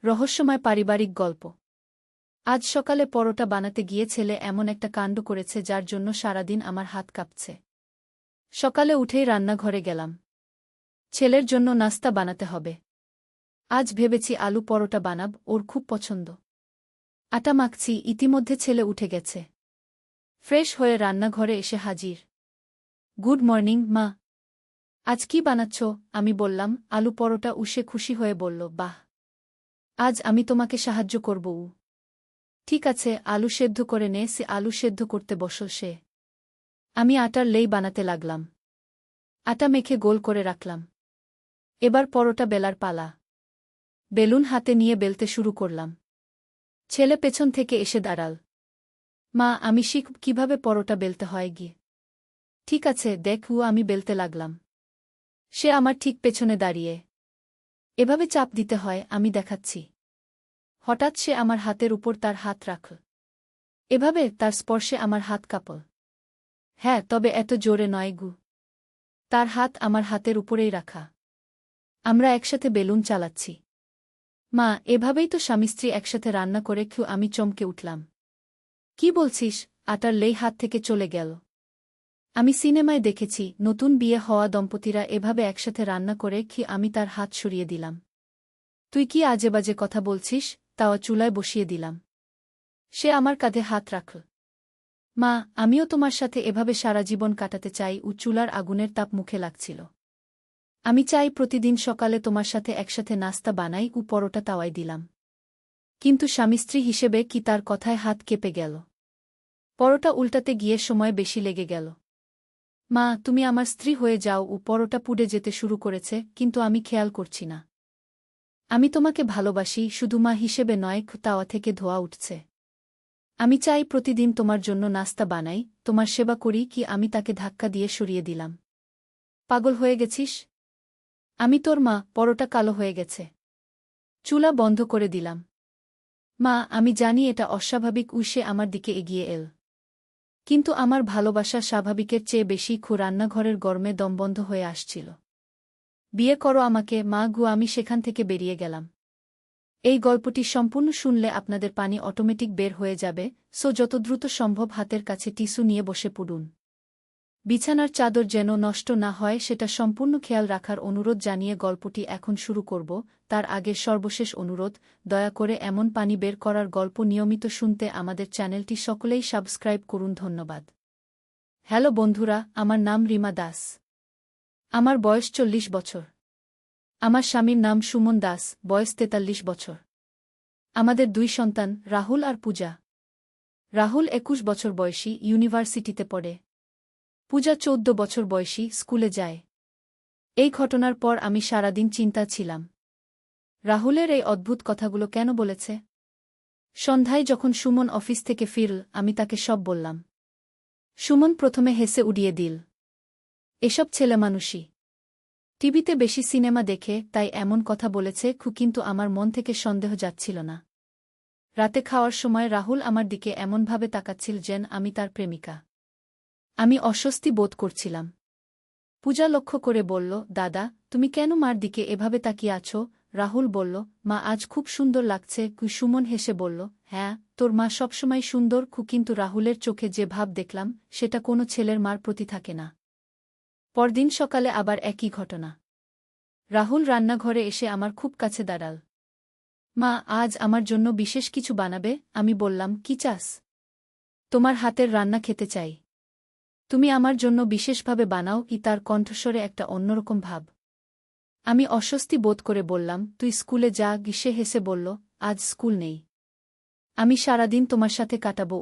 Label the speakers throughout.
Speaker 1: রহস্যময় পারিবারিক গল্প। আজ সকালে পরোটা বানাতে গিয়ে ছেলে এমন একটা কাণ্ড করেছে যার জন্য সারাদিন আমার হাত কাঁপছে। সকালে উঠেই রান্নাঘরে গেলাম। ছেলের জন্য নাস্তা বানাতে হবে। আজ ভেবেছি আলু পরোটা বানাব, ওর খুব পছন্দ। আটা মাখছি, ইতিমধ্যে ছেলে উঠে গেছে। ফ্রেশ হয়ে রান্নাঘরে এসে হাজির। গুড মর্নিং মা। আজ কি বানাচ্ছ? আমি বললাম আলু পরোটা। সে খুশি হয়ে বলল, বাহ, আজ আমি তোমাকে সাহায্য করব। ঠিক আছে, আলু সেদ্ধ করে নে। সে আলু সেদ্ধ করতে বসল সে। আমি আটার লেই বানাতে লাগলাম। আটা মেখে গোল করে রাখলাম। এবার পরোটা বেলার পালা। বেলুন হাতে নিয়ে বেলতে শুরু করলাম। ছেলে পেছন থেকে এসে দাঁড়াল। মা, আমি শিখব কিভাবে পরোটা বেলতে হয় গিয়ে। ঠিক আছে, দেখ। আমি বেলতে লাগলাম। সে আমার ঠিক পেছনে দাঁড়িয়ে। এভাবে চাপ দিতে হয়, আমি দেখাচ্ছি। হঠাৎ সে আমার হাতের উপর তার হাত রাখল। এভাবে তার স্পর্শে আমার হাত কাঁপল। হ্যাঁ, তবে এত জোরে নয় গু। তার হাত আমার হাতের উপরেই রাখা। আমরা একসাথে বেলুন চালাচ্ছি। মা, এভাবেই তো স্বামী স্ত্রী একসাথে রান্না করে। আমি চমকে উঠলাম। কি বলছিস? আটার লেই হাত থেকে চলে গেল। আমি সিনেমায় দেখেছি নতুন বিয়ে হওয়া দম্পতিরা এভাবে একসাথে রান্না করে। আমি তার হাত সরিয়ে দিলাম। তুই কি আজেবাজে কথা বলছিস? তাওয়া চুলায় বসিয়ে দিলাম। সে আমার কাঁধে হাত রাখল। মা, আমিও তোমার সাথে এভাবে সারা জীবন কাটাতে চাই। চুলার আগুনের তাপ মুখে লাগছিল। আমি চাই প্রতিদিন সকালে তোমার সাথে একসাথে নাস্তা বানাই। পরোটা তাওয়ায় দিলাম। কিন্তু স্বামী স্ত্রী হিসেবে কি তার কথায় হাত কেঁপে গেল। পরোটা উল্টাতে গিয়ে সময় বেশি লেগে গেল। মা, তুমি আমার স্ত্রী হয়ে যাও। পরোটা পুড়ে যেতে শুরু করেছে, কিন্তু আমি খেয়াল করছি না। আমি তোমাকে ভালোবাসি, শুধু মা হিসেবে নয়। তাওয়া থেকে ধোঁয়া উঠছে। আমি চাই প্রতিদিন তোমার জন্য নাস্তা বানাই, তোমার সেবা করি। আমি তাকে ধাক্কা দিয়ে সরিয়ে দিলাম। পাগল হয়ে গেছিস? আমি তোর মা। পরোটা কালো হয়ে গেছে। চুলা বন্ধ করে দিলাম। মা, আমি জানি এটা অস্বাভাবিক। সে আমার দিকে এগিয়ে এল। কিন্তু আমার ভালোবাসা স্বাভাবিকের চেয়ে বেশি। রান্নাঘরের গরমে দমবন্ধ হয়ে আসছিল। বিয়ে করো আমাকে মা। আমি সেখান থেকে বেরিয়ে গেলাম। এই গল্পটি সম্পূর্ণ শুনলে আপনাদের পানি অটোমেটিক বের হয়ে যাবে। যত দ্রুত সম্ভব হাতের কাছে টিস্যু নিয়ে বসে পড়ুন। বিছানার চাদর যেন নষ্ট না হয় সেটা সম্পূর্ণ খেয়াল রাখার অনুরোধ জানিয়ে গল্পটি এখন শুরু করব। তার আগে সর্বশেষ অনুরোধ, দয়া করে এমন পানি বের করার গল্প নিয়মিত শুনতে আমাদের চ্যানেলটি সকলেই সাবস্ক্রাইব করুন। ধন্যবাদ। হ্যালো বন্ধুরা, আমার নাম রিমা দাস। আমার বয়স 40 বছর। আমার স্বামীর নাম সুমন দাস, বয়স 43 বছর। আমাদের 2 সন্তান, রাহুল আর পূজা। রাহুল 21 বছর বয়সী, ইউনিভার্সিটিতে পড়ে। পূজা 14 বছর বয়সী, স্কুলে যায়। এই ঘটনার পর আমি সারাদিন চিন্তা ছিলাম। রাহুলের এই অদ্ভুত কথাগুলো কেন বলেছে? সন্ধ্যায় যখন সুমন অফিস থেকে ফিরল, আমি তাকে সব বললাম। সুমন প্রথমে হেসে উড়িয়ে দিল। এসব ছেলেমানুষি। টিভিতে বেশি সিনেমা দেখে, তাই এমন কথা বলেছে। কিন্তু আমার মন থেকে সন্দেহ যাচ্ছিল না। রাতে খাওয়ার সময় রাহুল আমার দিকে এমনভাবে তাকাচ্ছিল যেন আমি তার প্রেমিকা। আমি অস্বস্তি বোধ করছিলাম। পূজা লক্ষ্য করে বলল, দাদা, তুমি কেন মার দিকে এভাবে তাকিয়ে আছো? রাহুল বলল, মা, আজ খুব সুন্দর লাগছে। সুমন হেসে বলল, হ্যাঁ, তোর মা সবসময় সুন্দর। কিন্তু রাহুলের চোখে যে ভাব দেখলাম, সেটা কোনো ছেলের মার প্রতি থাকে না। পরদিন সকালে আবার একই ঘটনা। রাহুল রান্নাঘরে এসে আমার খুব কাছে দাঁড়াল। মা, আজ আমার জন্য বিশেষ কিছু বানাবে? আমি বললাম, কি চাস? তোমার হাতের রান্না খেতে চাই। তুমি আমার জন্য বিশেষভাবে বানাও। তার কণ্ঠস্বরে একটা অন্যরকম ভাব। আমি অস্বস্তি বোধ করে বললাম, তুই স্কুলে যা। সে হেসে বলল, আজ স্কুল নেই। আমি সারাদিন তোমার সাথে কাটাবো।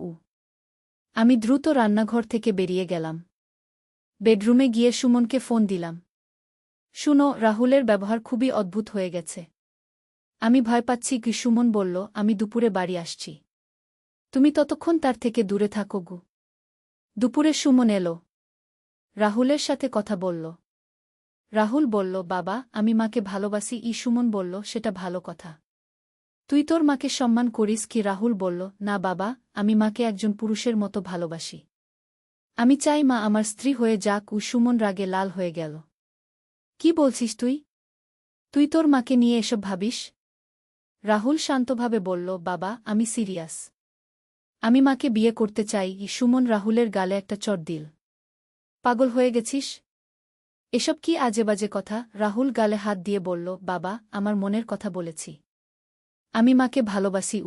Speaker 1: আমি দ্রুত রান্নাঘর থেকে বেরিয়ে গেলাম। বেডরুমে গিয়ে সুমনকে ফোন দিলাম। শুনো, রাহুলের ব্যবহার খুবই অদ্ভুত হয়ে গেছে। আমি ভয় পাচ্ছি। সুমন বলল, আমি দুপুরে বাড়ি আসছি। তুমি ততক্ষণ তার থেকে দূরে থাকো। দুপুরে সুমন এলো। রাহুলের সাথে কথা বলল। রাহুল বলল, বাবা, আমি মাকে ভালোবাসি। সুমন বলল, সেটা ভালো কথা। তুই তোর মাকে সম্মান করিস কি? রাহুল বলল, না বাবা, আমি মাকে একজন পুরুষের মতো ভালোবাসি। আমি চাই মা আমার স্ত্রী হয়ে যাক। সুমন রাগে লাল হয়ে গেল। কি বলছিস তুই? তুই তোর মাকে নিয়ে এসব ভাবিস? রাহুল শান্তভাবে বলল, বাবা, আমি সিরিয়াস। আমি মাকে বিয়ে করতে চাই। সুমন রাহুলের গালে একটা চড় দিল। পাগল হয়ে গেছিস? এসব কি আজেবাজে কথা? রাহুল গালে হাত দিয়ে বলল, বাবা, আমার মনের কথা বলেছি। আমি মাকে ভালোবাসি।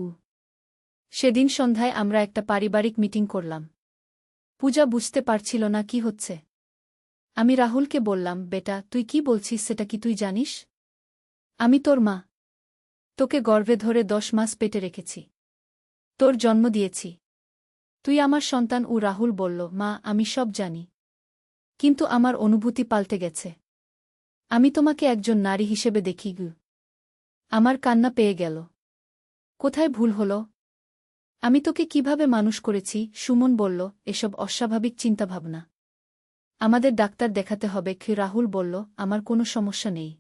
Speaker 1: সেদিন সন্ধ্যায় আমরা একটা পারিবারিক মিটিং করলাম। পূজা বুঝতে পারছিল না কি হচ্ছে। আমি রাহুলকে বললাম, বেটা, তুই কি বলছিস সেটা কি তুই জানিস? আমি তোর মা। তোকে গর্ভে ধরে 10 মাস পেটে রেখেছি। তোর জন্ম দিয়েছি। তুই আমার সন্তান। রাহুল বলল, মা, আমি সব জানি। কিন্তু আমার অনুভূতি পাল্টে গেছে। আমি তোমাকে একজন নারী হিসেবে দেখি। আমার কান্না পেয়ে গেল। কোথায় ভুল হল? আমি তোকে কিভাবে মানুষ করেছি? সুমন বলল, এসব অস্বাভাবিক চিন্তাভাবনা। আমাদের ডাক্তার দেখাতে হবে। রাহুল বলল, আমার কোনো সমস্যা নেই।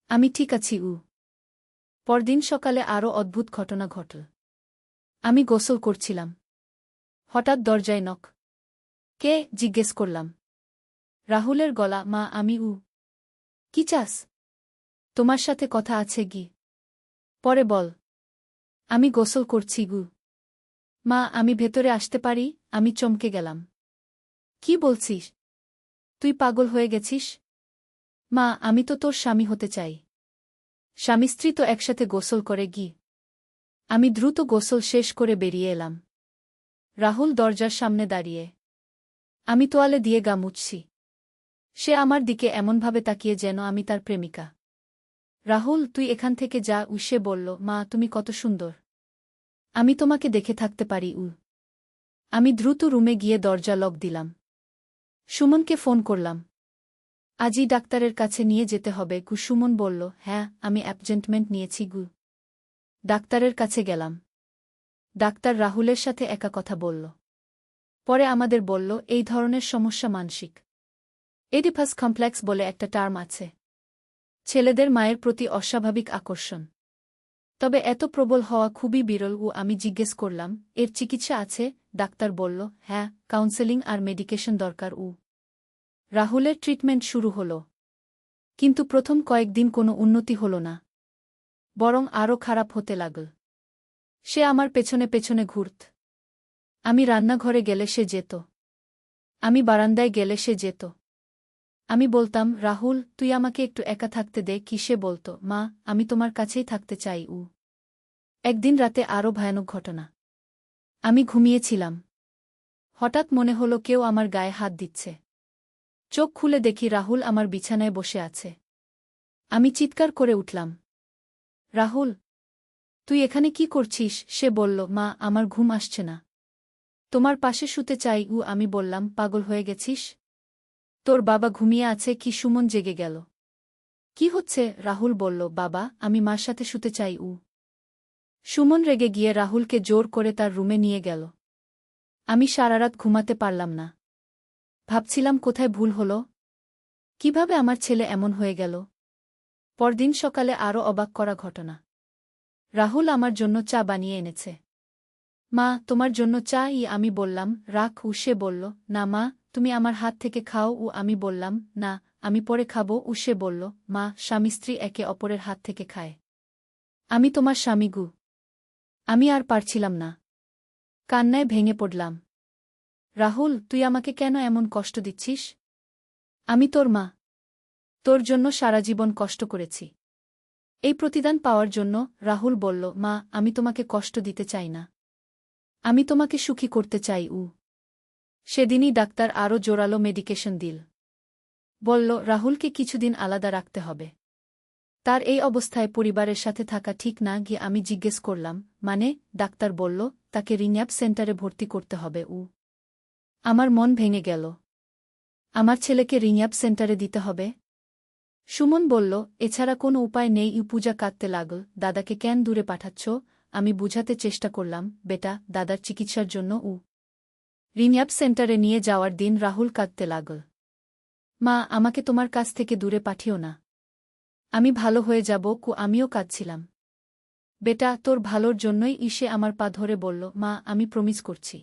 Speaker 1: আমি ঠিক আছি। পরদিন সকালে আরও অদ্ভুত ঘটনা ঘটল। আমি গোসল করছিলাম। হঠাৎ দরজায় নক। কে? জিজ্ঞেস করলাম। রাহুলের গলা। মা, আমি। কি চাস? তোমার সাথে কথা আছে গি। পরে বল। আমি গোসল করছি। মা, আমি ভেতরে আসতে পারি? আমি চমকে গেলাম। কি বলছিস? তুই পাগল হয়ে গেছিস? মা, আমি তো তোর স্বামী হতে চাই। স্বামী স্ত্রী তো একসাথে গোসল করে গি। আমি দ্রুত গোসল শেষ করে বেরিয়ে এলাম। রাহুল দরজার সামনে দাঁড়িয়ে। আমি তোয়ালে দিয়ে গা মুছছি। সে আমার দিকে এমনভাবে তাকিয়ে যেন আমি তার প্রেমিকা। রাহুল, তুই এখান থেকে যা। সে বলল, মা, তুমি কত সুন্দর। আমি তোমাকে দেখে থাকতে পারি। আমি দ্রুত রুমে গিয়ে দরজা লক দিলাম। সুমনকে ফোন করলাম। আজই ডাক্তারের কাছে নিয়ে যেতে হবে। সুমন বলল, হ্যাঁ, আমি অ্যাপয়েন্টমেন্ট নিয়েছি। ডাক্তারের কাছে গেলাম। ডাক্তার রাহুলের সাথে একা কথা বলল। পরে আমাদের বলল, এই ধরনের সমস্যা মানসিক। এডিপাস কমপ্লেক্স বলে একটা টার্ম আছে। ছেলেদের মায়ের প্রতি অস্বাভাবিক আকর্ষণ। তবে এত প্রবল হওয়া খুবই বিরল। আমি জিজ্ঞেস করলাম, এর চিকিৎসা আছে? ডাক্তার বলল, হ্যাঁ, কাউন্সেলিং আর মেডিকেশন দরকার। রাহুলের ট্রিটমেন্ট শুরু হল। কিন্তু প্রথম কয়েকদিন কোনো উন্নতি হল না, বরং আরও খারাপ হতে লাগল। সে আমার পেছনে পেছনে ঘুরত। আমি রান্নাঘরে গেলে সে যেত। আমি বারান্দায় গেলে সে যেত। আমি বলতাম, রাহুল, তুই আমাকে একটু একা থাকতে দে। সে বলত, মা, আমি তোমার কাছেই থাকতে চাই। একদিন রাতে আরও ভয়ানক ঘটনা। আমি ঘুমিয়েছিলাম। হঠাৎ মনে হলো কেউ আমার গায়ে হাত দিচ্ছে। চোখ খুলে দেখি রাহুল আমার বিছানায় বসে আছে। আমি চিৎকার করে উঠলাম, রাহুল, তুই এখানে কি করছিস? সে বলল, মা, আমার ঘুম আসছে না। তোমার পাশে শুতে চাই। আমি বললাম, পাগল হয়ে গেছিস? তোর বাবা ঘুমিয়ে আছে। সুমন জেগে গেল। কি হচ্ছে? রাহুল বলল, বাবা, আমি মার সাথে শুতে চাই। সুমন রেগে গিয়ে রাহুলকে জোর করে তার রুমে নিয়ে গেল। আমি সারারাত ঘুমাতে পারলাম না। ভাবছিলাম, কোথায় ভুল হল? কিভাবে আমার ছেলে এমন হয়ে গেল? পরদিন সকালে আরও অবাক করা ঘটনা। রাহুল আমার জন্য চা বানিয়ে এনেছে। মা, তোমার জন্য চা? আমি বললাম, রাখ। সে বলল, না মা, তুমি আমার হাত থেকে খাও। আমি বললাম, না, আমি পরে খাবো। সে বলল, মা, স্বামী স্ত্রী একে অপরের হাত থেকে খায়। আমি তোমার স্বামী। আমি আর পারছিলাম না। কান্নায় ভেঙে পড়লাম। রাহুল, তুই আমাকে কেন এমন কষ্ট দিচ্ছিস? আমি তোর মা। তোর জন্য সারা জীবন কষ্ট করেছি। এই প্রতিদান পাওয়ার জন্য? রাহুল বলল, মা, আমি তোমাকে কষ্ট দিতে চাই না। আমি তোমাকে সুখী করতে চাই। সেদিনই ডাক্তার আরও জোরালো মেডিকেশন দিল। বলল, রাহুলকে কিছুদিন আলাদা রাখতে হবে। তার এই অবস্থায় পরিবারের সাথে থাকা ঠিক না। আমি জিজ্ঞেস করলাম, মানে? ডাক্তার বলল, তাকে রিহ্যাব সেন্টারে ভর্তি করতে হবে। আমার মন ভেঙে গেল। আমার ছেলেকে রিহ্যাব সেন্টারে দিতে হবে? সুমন বলল, এছাড়া কোনো উপায় নেই। পূজা কাঁদতে লাগল, দাদাকে কেন দূরে পাঠাচ্ছ? আমি বুঝাতে চেষ্টা করলাম, বেটা, দাদার চিকিৎসার জন্য রিহ্যাব সেন্টারে নিয়ে যাওয়ার দিন রাহুল কাঁদতে লাগল। মা, আমাকে তোমার কাছ থেকে দূরে পাঠিও না। আমি ভালো হয়ে যাব। আমিও কাঁদছিলাম। বেটা, তোর ভালোর জন্যই। সে আমার পা ধরে বলল, মা, আমি প্রমিস করছি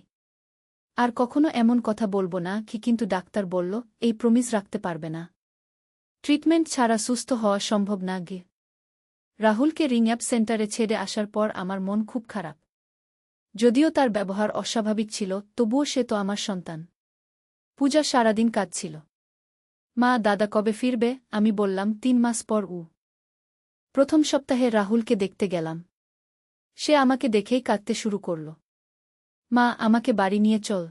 Speaker 1: আর কখনো এমন কথা বলবো না। কিন্তু ডাক্তার বলল, এই প্রমিস রাখতে পারবে না। ট্রিটমেন্ট ছাড়া সুস্থ হওয়া সম্ভব না। রাহুলকে রিংঅ্যাপ সেন্টারে ছেড়ে আসার পর আমার মন খুব খারাপ। যদিও তার ব্যবহার অস্বাভাবিক ছিল, তবুও সে তো আমার সন্তান। পূজা সারাদিন কাঁদছিল। মা, দাদা কবে ফিরবে? আমি বললাম ৩ মাস পর। প্রথম সপ্তাহে রাহুলকে দেখতে গেলাম। সে আমাকে দেখেই কাঁদতে শুরু করল। মা, আমাকে বাড়ি নিয়ে চল।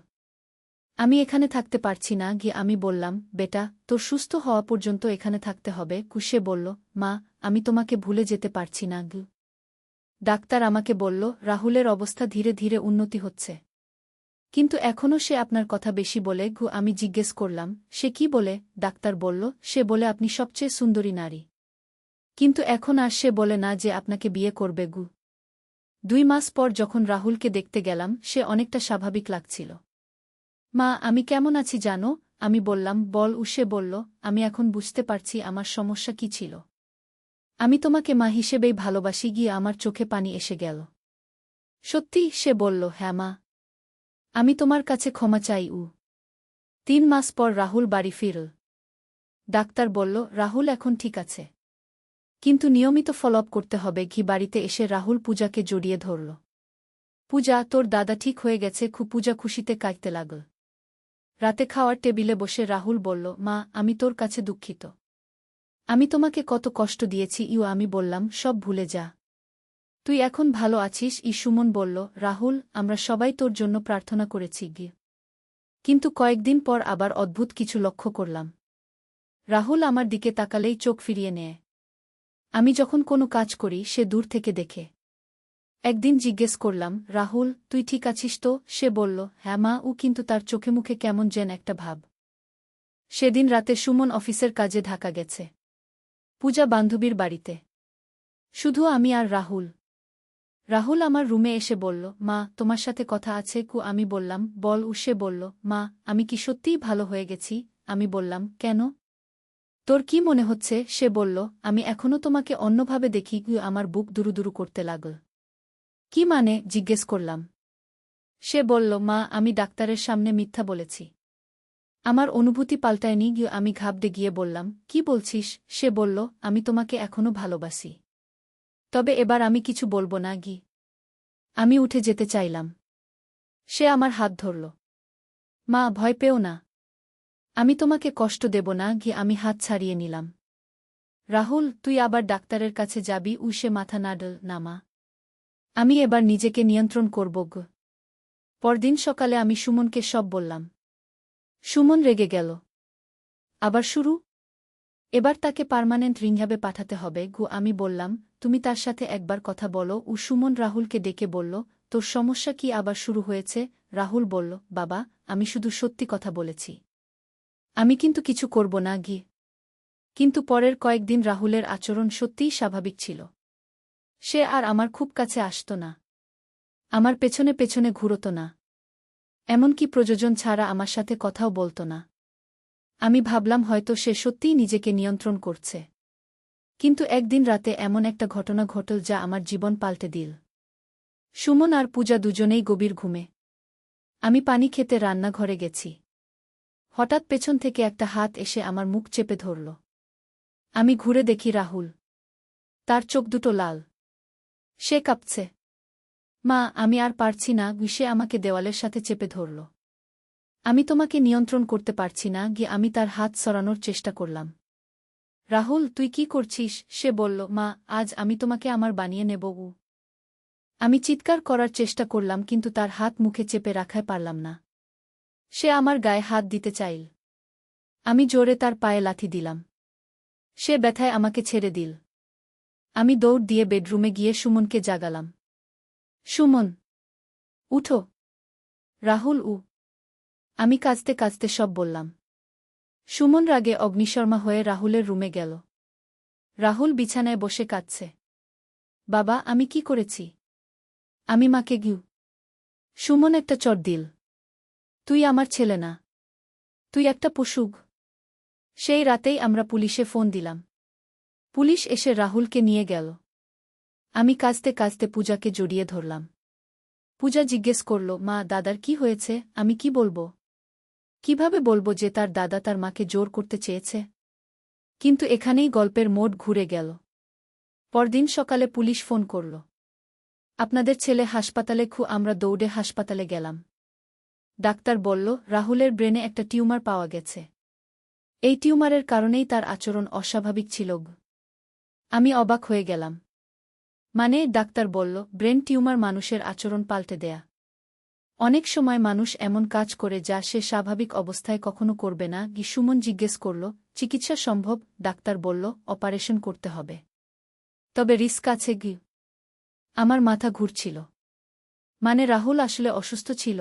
Speaker 1: আমি এখানে থাকতে পারছি না। গিয়ে আমি বললাম, বেটা, তোর সুস্থ হওয়া পর্যন্ত এখানে থাকতে হবে। সে বলল, মা, আমি তোমাকে ভুলে যেতে পারছি না। ডাক্তার আমাকে বলল, রাহুলের অবস্থা ধীরে ধীরে উন্নতি হচ্ছে। কিন্তু এখনও সে আপনার কথা বেশি বলে। আমি জিজ্ঞেস করলাম, সে কি বলে? ডাক্তার বলল, সে বলে আপনি সবচেয়ে সুন্দরী নারী। কিন্তু এখন আর সে বলে না যে আপনাকে বিয়ে করবে। 2 মাস পর যখন রাহুলকে দেখতে গেলাম, সে অনেকটা স্বাভাবিক লাগছিল। মা, আমি কেমন আছি জানো? আমি বললাম, বল। সে বলল, আমি এখন বুঝতে পারছি আমার সমস্যা কি ছিল। আমি তোমাকে মা হিসেবেই ভালোবাসি। গিয়ে আমার চোখে পানি এসে গেল। সত্যি? সে বলল, হ্যাঁ মা, আমি তোমার কাছে ক্ষমা চাই। 3 মাস পর রাহুল বাড়ি ফিরল। ডাক্তার বলল, রাহুল এখন ঠিক আছে, কিন্তু নিয়মিত ফলোআপ করতে হবে। বাড়িতে এসে রাহুল পূজাকে জড়িয়ে ধরল। পূজা, তোর দাদা ঠিক হয়ে গেছে। পূজা খুশিতে কাঁদতে লাগল। রাতে খাওয়ার টেবিলে বসে রাহুল বলল, মা, আমি তোর কাছে দুঃখিত। আমি তোমাকে কত কষ্ট দিয়েছি। আমি বললাম, সব ভুলে যা। তুই এখন ভালো আছিস। সুমন বলল, রাহুল, আমরা সবাই তোর জন্য প্রার্থনা করেছি। কিন্তু কয়েকদিন পর আবার অদ্ভুত কিছু লক্ষ্য করলাম। রাহুল আমার দিকে তাকালেই চোখ ফিরিয়ে নেয়। আমি যখন কোনো কাজ করি সে দূর থেকে দেখে। একদিন জিজ্ঞেস করলাম, রাহুল, তুই ঠিক আছিস তো? সে বলল, হ্যাঁ মা। কিন্তু তার চোখে মুখে কেমন যেন একটা ভাব। সেদিন রাতে সুমন অফিসের কাজে ঢাকা গেছে। পূজা বান্ধবীর বাড়িতে। শুধু আমি আর রাহুল। রাহুল আমার রুমে এসে বলল, মা, তোমার সাথে কথা আছে। আমি বললাম, বল। সে বলল, মা, আমি কি সত্যিই ভালো হয়ে গেছি? আমি বললাম, কেন? তোর কি মনে হচ্ছে? সে বলল, আমি এখনও তোমাকে অন্যভাবে দেখি। আমার বুক দুরুদুরু করতে লাগল। কি মানে? জিজ্ঞেস করলাম। সে বলল, মা, আমি ডাক্তারের সামনে মিথ্যা বলেছি। আমার অনুভূতি পাল্টায়নি। আমি ঘাবড়ে গিয়ে বললাম, কি বলছিস? সে বলল, আমি তোমাকে এখনও ভালোবাসি। তবে এবার আমি কিছু বলবো না। আমি উঠে যেতে চাইলাম। সে আমার হাত ধরল। মা, ভয় পেও না, আমি তোমাকে কষ্ট দেব না। আমি হাত ছাড়িয়ে নিলাম। রাহুল, তুই আবার ডাক্তারের কাছে যাবি? সে মাথা নাড়ল, না মা, আমি এবার নিজেকে নিয়ন্ত্রণ করব। পরদিন সকালে আমি সুমনকে সব বললাম। সুমন রেগে গেল। আবার শুরু? এবার তাকে পার্মানেন্ট রিহ্যাবে পাঠাতে হবে। আমি বললাম, তুমি তার সাথে একবার কথা বলো। সুমন রাহুলকে ডেকে বলল, তোর সমস্যা কি আবার শুরু হয়েছে? রাহুল বলল, বাবা, আমি শুধু সত্যি কথা বলেছি। আমি কিন্তু কিছু করব না। কিন্তু পরের কয়েকদিন রাহুলের আচরণ সত্যিই স্বাভাবিক ছিল। সে আর আমার খুব কাছে আসত না। আমার পেছনে পেছনে ঘুরত না। এমনকি প্রযোজন ছাড়া আমার সাথে কথাও বলত না। আমি ভাবলাম হয়তো সে সত্যিই নিজেকে নিয়ন্ত্রণ করছে। কিন্তু একদিন রাতে এমন একটা ঘটনা ঘটল যা আমার জীবন পাল্টে দিল। সুমন আর পূজা দুজনেই গভীর ঘুমে। আমি পানি খেতে রান্নাঘরে গেছি। হঠাৎ পেছন থেকে একটা হাত এসে আমার মুখ চেপে ধরল। আমি ঘুরে দেখি রাহুল। তার চোখ দুটো লাল। সে কাঁপছে। মা, আমি আর পারছি না। সে আমাকে দেওয়ালের সাথে চেপে ধরল। আমি তোমাকে নিয়ন্ত্রণ করতে পারছি না। আমি তার হাত সরানোর চেষ্টা করলাম। রাহুল, তুই কি করছিস? সে বলল, মা, আজ আমি তোমাকে আমার বানিয়ে নেব। আমি চিৎকার করার চেষ্টা করলাম, কিন্তু তার হাত মুখে চেপে রাখায় পারলাম না। সে আমার গায়ে হাত দিতে চাইল। আমি জোরে তার পায়ে লাথি দিলাম। সে ব্যথায় আমাকে ছেড়ে দিল। আমি দৌড় দিয়ে বেডরুমে গিয়ে সুমনকে জাগালাম। সুমন, উঠো। রাহুল, আমি কাঁদতে কাঁদতে সব বললাম। সুমন রাগে অগ্নিশর্মা হয়ে রাহুলের রুমে গেল। রাহুল বিছানায় বসে কাঁদছে। বাবা, আমি কি করেছি? আমি মাকে সুমন একটা চড় দিল। তুই আমার ছেলে না, তুই একটা পশুগ। সেই রাতেই আমরা পুলিশে ফোন দিলাম। পুলিশ এসে রাহুলকে নিয়ে গেল। আমি কাঁদতে কাঁদতে পূজাকে জড়িয়ে ধরলাম। পূজা জিজ্ঞেস করল, মা, দাদার কি হয়েছে? আমি কি বলবো? কিভাবে বলবো যে তার দাদা তার মাকে জোর করতে চেয়েছে? কিন্তু এখানেই গল্পের মোড় ঘুরে গেল। পরদিন সকালে পুলিশ ফোন করল। আপনাদের ছেলে হাসপাতালে। আমরা দৌড়ে হাসপাতালে গেলাম। ডাক্তার বলল, রাহুলের ব্রেনে একটা টিউমার পাওয়া গেছে। এই টিউমারের কারণেই তার আচরণ অস্বাভাবিক ছিল। আমি অবাক হয়ে গেলাম। মানে? ডাক্তার বলল, ব্রেন টিউমার মানুষের আচরণ পাল্টে দেয়া। অনেক সময় মানুষ এমন কাজ করে যা সে স্বাভাবিক অবস্থায় কখনো করবে না। সুমন জিজ্ঞেস করল, চিকিৎসা সম্ভব? ডাক্তার বলল, অপারেশন করতে হবে। তবে রিস্ক আছে। আমার মাথা ঘুরছিল। মানে রাহুল আসলে অসুস্থ ছিল?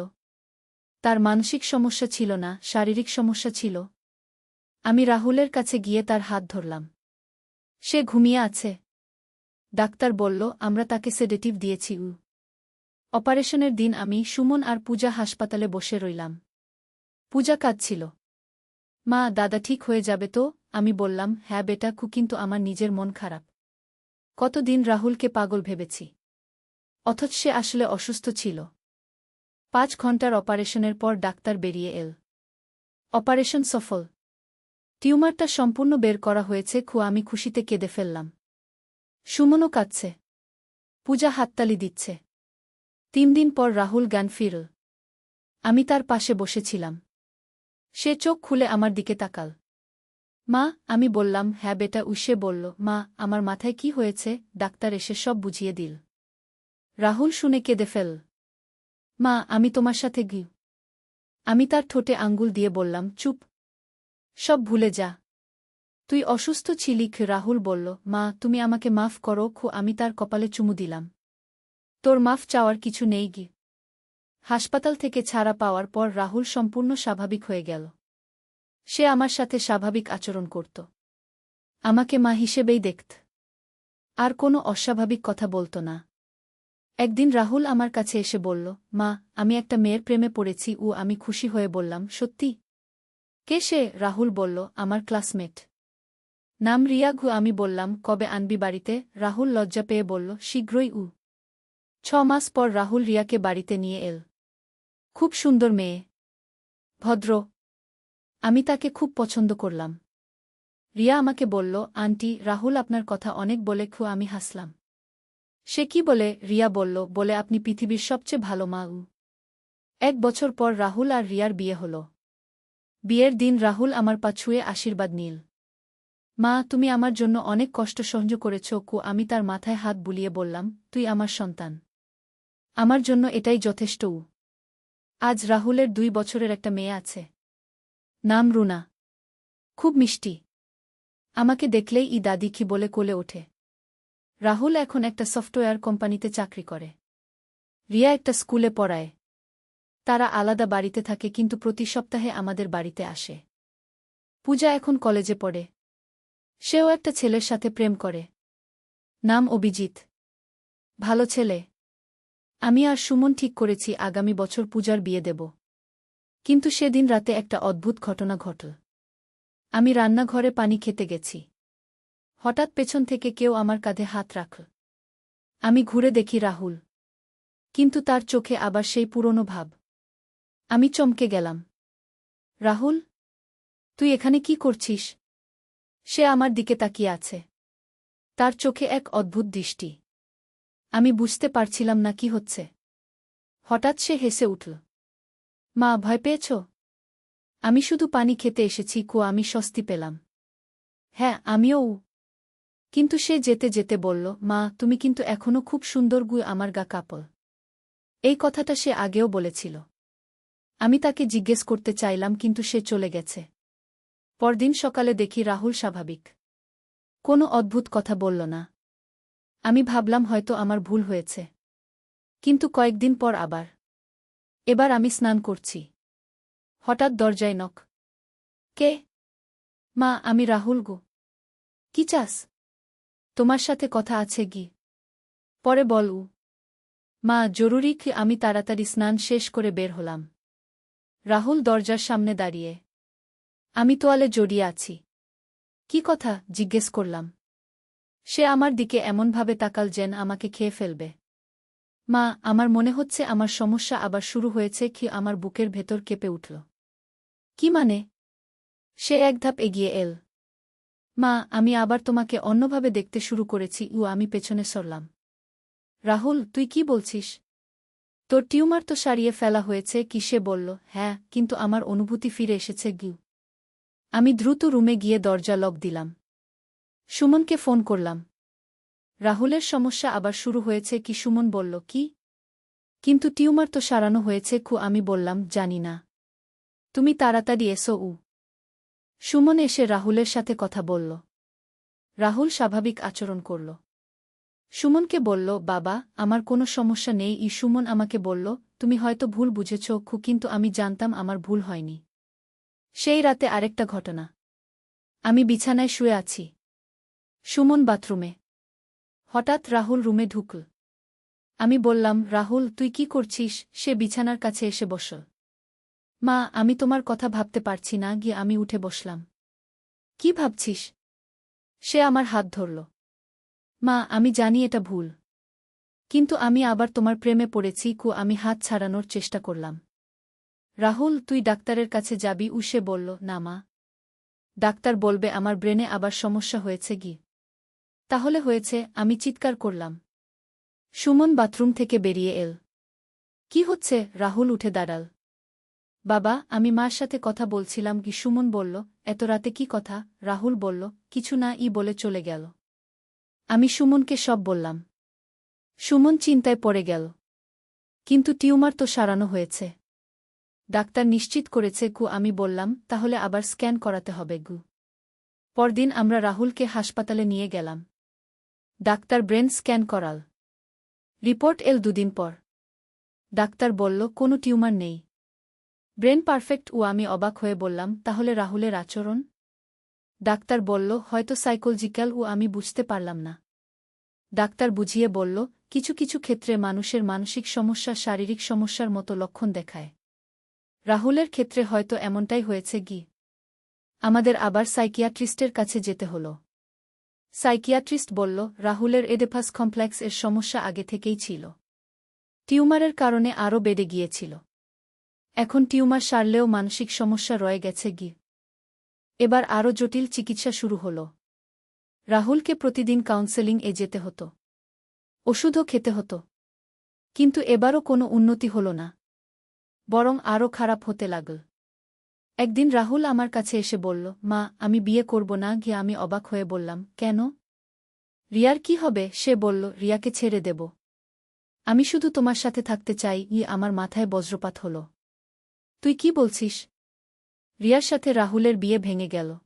Speaker 1: তার মানসিক সমস্যা ছিল না, শারীরিক সমস্যা ছিল? আমি রাহুলের কাছে গিয়ে তার হাত ধরলাম। সে ঘুমিয়ে আছে। ডাক্তার বলল, আমরা তাকে সেডেটিভ দিয়েছি। অপারেশনের দিন আমি, সুমন আর পূজা হাসপাতালে বসে রইলাম। পূজা কাঁদছিল। মা, দাদা ঠিক হয়ে যাবে তো? আমি বললাম, হ্যাঁ বেটা, কিন্তু আমার নিজের মন খারাপ। কতদিন রাহুলকে পাগল ভেবেছি, অথচ সে আসলে অসুস্থ ছিল। 5 ঘন্টার অপারেশনের পর ডাক্তার বেরিয়ে এল। অপারেশন সফল। টিউমারটা সম্পূর্ণ বের করা হয়েছে। আমি খুশিতে কেঁদে ফেললাম। সুমনও কাঁদছে। পূজা হাততালি দিচ্ছে। 3 দিন পর রাহুল জ্ঞান ফিরল। আমি তার পাশে বসেছিলাম। সে চোখ খুলে আমার দিকে তাকাল। মা, আমি বললাম, হ্যাঁ বেটা। সে বলল, মা, আমার মাথায় কি হয়েছে? ডাক্তার এসে সব বুঝিয়ে দিল। রাহুল শুনে কেঁদে ফেল। মা, আমি তোমার সাথে আমি তার ঠোঁটে আঙ্গুল দিয়ে বললাম, চুপ। সব ভুলে যা। তুই অসুস্থ ছিলি। রাহুল বলল, মা, তুমি আমাকে মাফ করো। আমি তার কপালে চুমু দিলাম। তোর মাফ চাওয়ার কিছু নেই। হাসপাতাল থেকে ছাড়া পাওয়ার পর রাহুল সম্পূর্ণ স্বাভাবিক হয়ে গেল। সে আমার সাথে স্বাভাবিক আচরণ করত। আমাকে মা হিসেবেই দেখত। আর কোনো অস্বাভাবিক কথা বলত না। একদিন রাহুল আমার কাছে এসে বলল, মা, আমি একটা মেয়ের প্রেমে পড়েছি। আমি খুশি হয়ে বললাম, সত্যি? কে সে? রাহুল বলল, আমার ক্লাসমেট। নাম রিয়া। আমি বললাম, কবে আনবি বাড়িতে? রাহুল লজ্জা পেয়ে বলল, শীঘ্রই। 6 মাস পর রাহুল রিয়াকে বাড়িতে নিয়ে এল। খুব সুন্দর মেয়ে, ভদ্র। আমি তাকে খুব পছন্দ করলাম। রিয়া আমাকে বলল, আন্টি, রাহুল আপনার কথা অনেক বলে। আমি হাসলাম। সে কি বলে? রিয়া বলল, বলে আপনি পৃথিবীর সবচেয়ে ভালো মা। 1 বছর পর রাহুল আর রিয়ার বিয়ে হল। বিয়ের দিন রাহুল আমার পা ছুঁয়ে আশীর্বাদ নিল। মা, তুমি আমার জন্য অনেক কষ্ট সহ্য করেছ। আমি তার মাথায় হাত বুলিয়ে বললাম, তুই আমার সন্তান। আমার জন্য এটাই যথেষ্ট। আজ রাহুলের 2 বছরের একটা মেয়ে আছে। নাম রুনা। খুব মিষ্টি। আমাকে দেখলেই দাদি কি বলে কোলে ওঠে। রাহুল এখন একটা সফটওয়্যার কোম্পানিতে চাকরি করে। রিয়া একটা স্কুলে পড়ায়। তারা আলাদা বাড়িতে থাকে, কিন্তু প্রতি সপ্তাহে আমাদের বাড়িতে আসে। পূজা এখন কলেজে পড়ে। সেও একটা ছেলের সাথে প্রেম করে। নাম অভিজিৎ। ভালো ছেলে। আমি আর সুমন ঠিক করেছি আগামী বছর পূজার বিয়ে দেব। কিন্তু সেদিন রাতে একটা অদ্ভুত ঘটনা ঘটল। আমি রান্নাঘরে পানি খেতে গেছি। হঠাৎ পেছন থেকে কেউ আমার কাঁধে হাত রাখল। আমি ঘুরে দেখি রাহুল। কিন্তু তার চোখে আবার সেই পুরনো ভাব। আমি চমকে গেলাম। রাহুল, তুই এখানে কি করছিস? সে আমার দিকে তাকিয়ে আছে। তার চোখে এক অদ্ভুত দৃষ্টি। আমি বুঝতে পারছিলাম না কি হচ্ছে। হঠাৎ সে হেসে উঠল। মা, ভয় পেয়েছ? আমি শুধু পানি খেতে এসেছি। আমি স্বস্তি পেলাম। হ্যাঁ, আমিও। কিন্তু সে যেতে যেতে বলল, মা, তুমি কিন্তু এখনো খুব সুন্দর। আমার গা কাঁপল। এই কথাটা সে আগেও বলেছিল। আমি তাকে জিজ্ঞেস করতে চাইলাম, কিন্তু সে চলে গেছে। পরদিন সকালে দেখি রাহুল স্বাভাবিক। কোনো অদ্ভুত কথা বলল না। আমি ভাবলাম হয়তো আমার ভুল হয়েছে। কিন্তু কয়েকদিন পর আবার। এবার আমি স্নান করছি। হঠাৎ দরজায় নক। কে? মা, আমি রাহুল। কি চাস? তোমার সাথে কথা আছে। পরে বল। মা, জরুরি। আমি তাড়াতাড়ি স্নান শেষ করে বের হলাম। রাহুল দরজার সামনে দাঁড়িয়ে। আমি তোয়ালে জড়িয়ে আছি। কি কথা? জিজ্ঞেস করলাম। সে আমার দিকে এমনভাবে তাকাল যেন আমাকে খেয়ে ফেলবে। মা, আমার মনে হচ্ছে আমার সমস্যা আবার শুরু হয়েছে। আমার বুকের ভেতর কেঁপে উঠল। কি মানে? সে এক ধাপ এগিয়ে এল। মা, আমি আবার তোমাকে অন্যভাবে দেখতে শুরু করেছি। আমি পেছনে সরলাম। রাহুল, তুই কি বলছিস? তোর টিউমার তো সারিয়ে ফেলা হয়েছে কি? সে বলল, হ্যাঁ, কিন্তু আমার অনুভূতি ফিরে এসেছে। আমি দ্রুত রুমে গিয়ে দরজা লক দিলাম। সুমনকে ফোন করলাম। রাহুলের সমস্যা আবার শুরু হয়েছে কি? সুমন বলল, কি? কিন্তু টিউমার তো সারানো হয়েছে। আমি বললাম, জানি না। তুমি তাড়াতাড়ি এসো। সুমন এসে রাহুলের সাথে কথা বলল। রাহুল স্বাভাবিক আচরণ করল। সুমনকে বলল, বাবা, আমার কোনো সমস্যা নেই। সুমন আমাকে বলল, তুমি হয়তো ভুল বুঝেছ কিন্তু আমি জানতাম আমার ভুল হয়নি। সেই রাতে আরেকটা ঘটনা। আমি বিছানায় শুয়ে আছি। সুমন বাথরুমে। হঠাৎ রাহুল রুমে ঢুকল। আমি বললাম, রাহুল, তুই কি করছিস? সে বিছানার কাছে এসে বসল। মা, আমি তোমার কথা ভাবতে পারছি না। আমি উঠে বসলাম। কি ভাবছিস? সে আমার হাত ধরল। মা, আমি জানি এটা ভুল। কিন্তু আমি আবার তোমার প্রেমে পড়েছি। আমি হাত ছাড়ানোর চেষ্টা করলাম। রাহুল, তুই ডাক্তারের কাছে যাবি? সে বলল, না মা। ডাক্তার বলবে আমার ব্রেনে আবার সমস্যা হয়েছে। তাহলে হয়েছে? আমি চিৎকার করলাম। সুমন বাথরুম থেকে বেরিয়ে এল। কি হচ্ছে? রাহুল উঠে দাঁড়াল। বাবা, আমি মার সাথে কথা বলছিলাম। সুমন বলল, এত রাতে কি কথা? রাহুল বলল, কিছু না বলে চলে গেল। আমি সুমনকে সব বললাম। সুমন চিন্তায় পড়ে গেল। কিন্তু টিউমার তো সারানো হয়েছে। ডাক্তার নিশ্চিত করেছে। আমি বললাম, তাহলে আবার স্ক্যান করাতে হবে। পরদিন আমরা রাহুলকে হাসপাতালে নিয়ে গেলাম। ডাক্তার ব্রেন স্ক্যান করাল। রিপোর্ট এল দুদিন পর। ডাক্তার বলল, কোনো টিউমার নেই। Brain perfect. আমি অবাক হয়ে বললাম, তাহলে রাহুলের আচরণ? ডাক্তার বলল, হয়তো সাইকোলজিক্যাল। আমি বুঝতে পারলাম না। ডাক্তার বুঝিয়ে বলল, কিছু কিছু ক্ষেত্রে মানুষের মানসিক সমস্যা শারীরিক সমস্যার মতো লক্ষণ দেখায়। রাহুলের ক্ষেত্রে হয়তো এমনটাই হয়েছে। আমাদের আবার সাইকিয়াট্রিস্টের কাছে যেতে হল। সাইকিয়াট্রিস্ট বলল, রাহুলের এডেপাস কমপ্লেক্স এর সমস্যা আগে থেকেই ছিল। টিউমারের কারণে আরও বেড়ে গিয়েছিল। এখন টিউমার সারলেও মানসিক সমস্যা রয়ে গেছে। এবার আরও জটিল চিকিৎসা শুরু হল। রাহুলকে প্রতিদিন কাউন্সেলিং যেতে হতো। ওষুধও খেতে হতো। কিন্তু এবারও কোনো উন্নতি হল না, বরং আরও খারাপ হতে লাগল। একদিন রাহুল আমার কাছে এসে বলল, মা, আমি বিয়ে করব না। আমি অবাক হয়ে বললাম, কেন? রিয়ার কি হবে? সে বলল, রিয়াকে ছেড়ে দেব। আমি শুধু তোমার সাথে থাকতে চাই। আমার মাথায় বজ্রপাত হল। তুই কি বলছিস? রিয়ার সাথে রাহুলের বিয়ে ভেঙে গেল।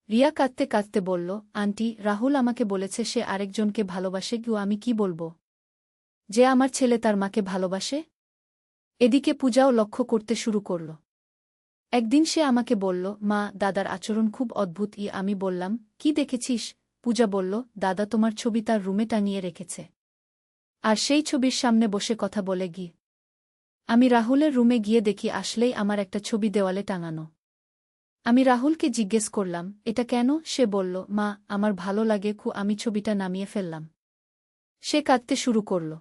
Speaker 1: রিয়া কাঁদতে কাঁদতে বলল, আন্টি, রাহুল আমাকে বলেছে সে আরেকজনকে ভালোবাসে। আমি কি বলবো? যে আমার ছেলে তার মাকে ভালোবাসে? এদিকে পূজাও লক্ষ্য করতে শুরু করল। একদিন সে আমাকে বলল, মা, দাদার আচরণ খুব অদ্ভুত। আমি বললাম, কি দেখেছিস? পূজা বলল, দাদা তোমার ছবি তার রুমে টানিয়ে রেখেছে। আর সেই ছবির সামনে বসে কথা বলে। আমি রাহুলের রুমে গিয়ে দেখি আসলেই আমার একটা ছবি দেওয়ালে টাঙানো। আমি রাহুলকে জিজ্ঞেস করলাম, এটা কেন? সে বলল, মা, আমার ভালো লাগে। আমি ছবিটা নামিয়ে ফেললাম। সে কাঁদতে শুরু করল।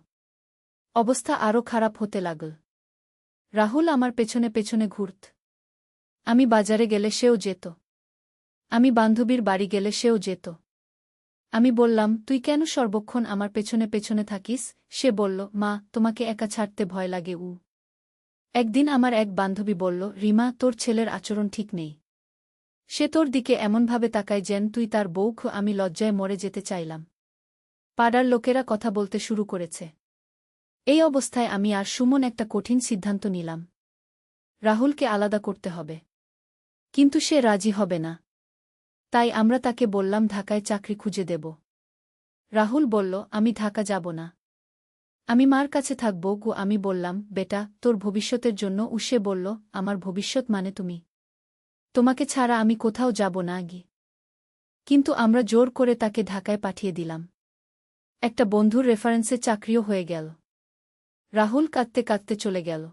Speaker 1: অবস্থা আরও খারাপ হতে লাগল। রাহুল আমার পেছনে পেছনে ঘুরত। আমি বাজারে গেলে সেও যেত। আমি বান্ধবীর বাড়ি গেলে সেও যেত। আমি বললাম, তুই কেন সর্বক্ষণ আমার পেছনে পেছনে থাকিস? সে বলল, মা, তোমাকে একা ছাড়তে ভয় লাগে। একদিন আমার এক বান্ধবী বলল, রিমা, তোর ছেলের আচরণ ঠিক নেই। সে তোর দিকে এমনভাবে তাকায় যেন তুই তার বউ। আমি লজ্জায় মরে যেতে চাইলাম। পাড়ার লোকেরা কথা বলতে শুরু করেছে। এই অবস্থায় আমি আর সুমন একটা কঠিন সিদ্ধান্ত নিলাম। রাহুলকে আলাদা করতে হবে। কিন্তু সে রাজি হবে না। তাই আমরা তাকে বললাম ঢাকায় চাকরি খুঁজে দেব। রাহুল বলল, আমি ঢাকা যাব না। আমি মার কাছে থাকব। আমি বললাম, বেটা, তোর ভবিষ্যতের জন্য। সে বলল, আমার ভবিষ্যৎ মানে তুমি? তোমাকে ছাড়া আমি কোথাও যাব না। কিন্তু আমরা জোর করে তাকে ঢাকায় পাঠিয়ে দিলাম। একটা বন্ধুর রেফারেন্সে চাকরিও হয়ে গেল। রাহুল কাঁদতে কাঁদতে চলে গেল।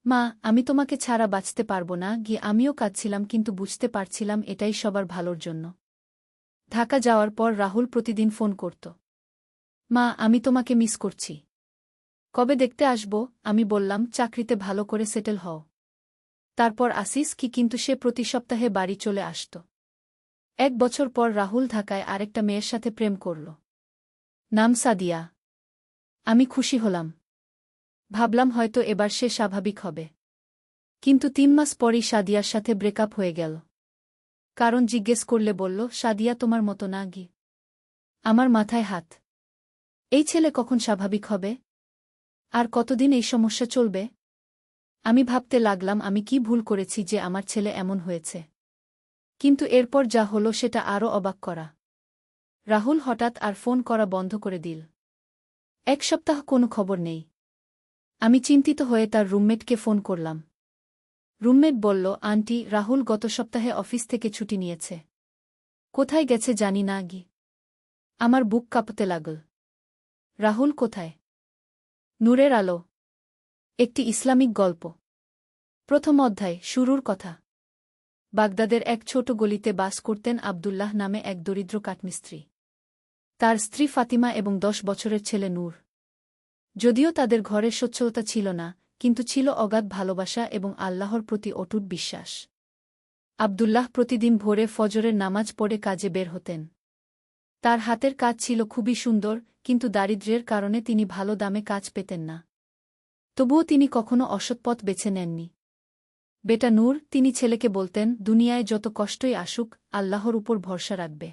Speaker 1: মা, আমি তোমাকে ছাড়া বাঁচতে পারব না। আমিও কাঁদছিলাম কিন্তু বুঝতে পারছিলাম এটাই সবার ভালোর জন্য। ঢাকা যাওয়ার পর রাহুল প্রতিদিন ফোন করত। মা, আমি তোমাকে মিস করছি। কবে দেখতে আসব? আমি বললাম, চাকরিতে ভালো করে সেটেল হও, তারপর আসিস। কিন্তু সে প্রতি সপ্তাহে বাড়ি চলে আসত। 1 বছর পর রাহুল ঢাকায় আরেকটা মেয়ের সাথে প্রেম করল। নাম সাদিয়া। আমি খুশি হলাম। ভাবলাম হয়তো এবার সে স্বাভাবিক হবে। কিন্তু 3 মাস পরই সাদিয়ার সাথে ব্রেকআপ হয়ে গেল। কারণ জিজ্ঞেস করলে বলল, সাদিয়া তোমার মতো না গি। আমার মাথায় হাত। এই ছেলে কখন স্বাভাবিক হবে? আর কতদিন এই সমস্যা চলবে? আমি ভাবতে লাগলাম আমি কি ভুল করেছি যে আমার ছেলে এমন হয়েছে। কিন্তু এরপর যা হলো সেটা আরও অবাক করা। রাহুল হঠাৎ আর ফোন করা বন্ধ করে দিল। 1 সপ্তাহ কোনো খবর নেই। আমি চিন্তিত হয়ে তার রুমমেটকে ফোন করলাম। রুমমেট বলল, আন্টি, রাহুল গত সপ্তাহে অফিস থেকে ছুটি নিয়েছে। কোথায় গেছে জানি না গি। আমার বুক কাঁপতে লাগল। রাহুল কোথায়? নূরের আলো। একটি ইসলামিক গল্প। প্রথম অধ্যায়। শুরুর কথা। বাগদাদের এক ছোট গলিতে বাস করতেন আব্দুল্লাহ নামে এক দরিদ্র কাঠমিস্ত্রি। তার স্ত্রী ফাতিমা এবং 10 বছরের ছেলে নূর। যদিও তাদের ঘরে সচ্ছলতা ছিল না, কিন্তু ছিল অগাধ ভালোবাসা এবং আল্লাহর প্রতি অটুট বিশ্বাস। আব্দুল্লাহ প্রতিদিন ভোরে ফজরের নামাজ পড়ে কাজে বের হতেন। তার হাতের কাজ ছিল খুবই সুন্দর, কিন্তু দারিদ্র্যের কারণে তিনি ভালো দামে কাজ পেতেন না। তবুও তিনি কখনো অসৎ পথ বেছে নেননি। বেটা নূর, তিনি ছেলেকে বলতেন, দুনিয়ায় যত কষ্টই আসুক, আল্লাহর উপর ভরসা রাখবে।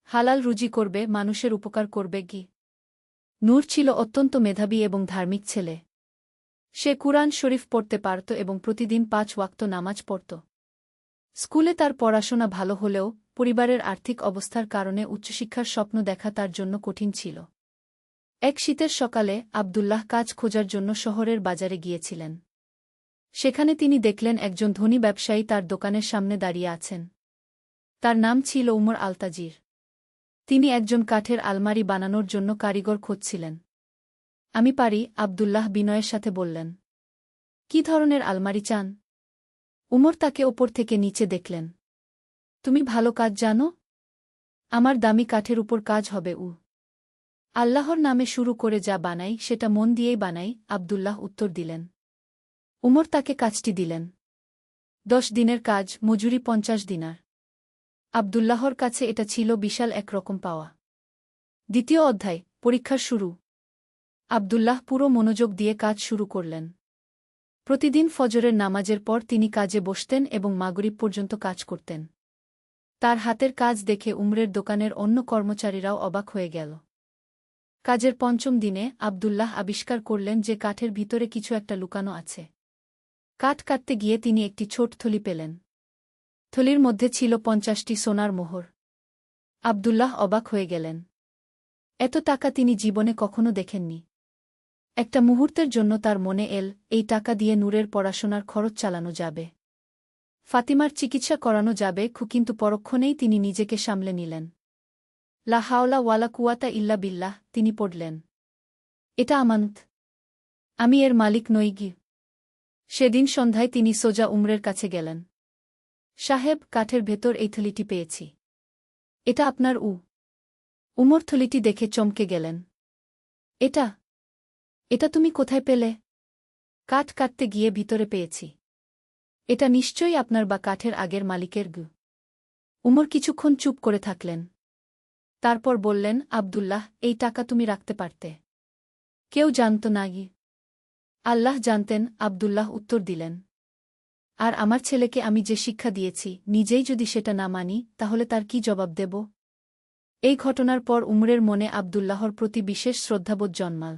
Speaker 1: হালাল রুজি করবে, মানুষের উপকার করবে গি। নূর ছিল অত্যন্ত মেধাবী এবং ধার্মিক ছেলে। সে কুরআন শরীফ পড়তে পারত এবং প্রতিদিন 5 ওয়াক্ত নামাজ পড়ত। স্কুলে তার পড়াশোনা ভালো হলেও পরিবারের আর্থিক অবস্থার কারণে উচ্চশিক্ষার স্বপ্ন দেখা তার জন্য কঠিন ছিল। এক শীতের সকালে আব্দুল্লাহ কাজ খোঁজার জন্য শহরের বাজারে গিয়েছিলেন। সেখানে তিনি দেখলেন একজন ধনী ব্যবসায়ী তার দোকানের সামনে দাঁড়িয়ে আছেন। তার নাম ছিল উমর আলতাজির। তিনি একজন কাঠের আলমারি বানানোর জন্য কারিগর খুঁজছিলেন। আমি পারি, আব্দুল্লাহ বিনয়ের সাথে বললেন। কি ধরনের আলমারি চান? উমর তাকে ওপর থেকে নিচে দেখলেন। তুমি ভালো কাজ জানো? আমার দামি কাঠের উপর কাজ হবে। আল্লাহর নামে শুরু করে যা বানাই সেটা মন দিয়েই বানাই, আব্দুল্লাহ উত্তর দিলেন। উমর তাকে কাজটি দিলেন। 10 দিনের কাজ, মজুরি 50 দিনার। আব্দুল্লাহর কাছে এটা ছিল বিশাল একরকম পাওয়া। দ্বিতীয় অধ্যায়। পরীক্ষার শুরু। আব্দুল্লাহ পুরো মনোযোগ দিয়ে কাজ শুরু করলেন। প্রতিদিন ফজরের নামাজের পর তিনি কাজে বসতেন এবং মাগরিব পর্যন্ত কাজ করতেন। তার হাতের কাজ দেখে উমরের দোকানের অন্য কর্মচারীরাও অবাক হয়ে গেল। কাজের 5ম দিনে আব্দুল্লাহ আবিষ্কার করলেন যে কাঠের ভিতরে কিছু একটা লুকানো আছে। কাঠ কাটতে গিয়ে তিনি একটি ছোট থলি পেলেন। থলির মধ্যে ছিল 50টি সোনার মোহর। আব্দুল্লাহ অবাক হয়ে গেলেন। এত টাকা তিনি জীবনে কখনো দেখেননি। একটা মুহূর্তের জন্য তার মনে এল, এই টাকা দিয়ে নূরের পড়াশোনার খরচ চালানো যাবে। ফাতিমার চিকিৎসা করানো যাবে, কিন্তু পরক্ষণেই তিনি নিজেকে সামলে নিলেন। লা হাওলা ওয়ালা কুওয়াতা ইল্লা বিল্লাহ, তিনি পড়লেন। এটা আমানত। আমি এর মালিক নই গি। সেদিন সন্ধ্যায় তিনি সোজা উমরের কাছে গেলেন। সাহেব, কাঠের ভেতর এই থলিটি পেয়েছি। এটা আপনার। উমর থলিটি দেখে চমকে গেলেন। এটা এটা তুমি কোথায় পেলে? কাঠ কাটতে গিয়ে ভিতরে পেয়েছি। এটা নিশ্চয়ই আপনার বা কাঠের আগের মালিকের গু। উমর কিছুক্ষণ চুপ করে থাকলেন। তারপর বললেন, আব্দুল্লাহ, এই টাকা তুমি রাখতে পারতে। কেউ জানত না গি। আল্লাহ জানতেন, আব্দুল্লাহ উত্তর দিলেন। আর আমার ছেলেকে আমি যে শিক্ষা দিয়েছি, নিজেই যদি সেটা না মানি, তাহলে তার কি জবাব দেব? এই ঘটনার পর উমরের মনে আব্দুল্লাহর প্রতি বিশেষ শ্রদ্ধাবোধ জন্মাল।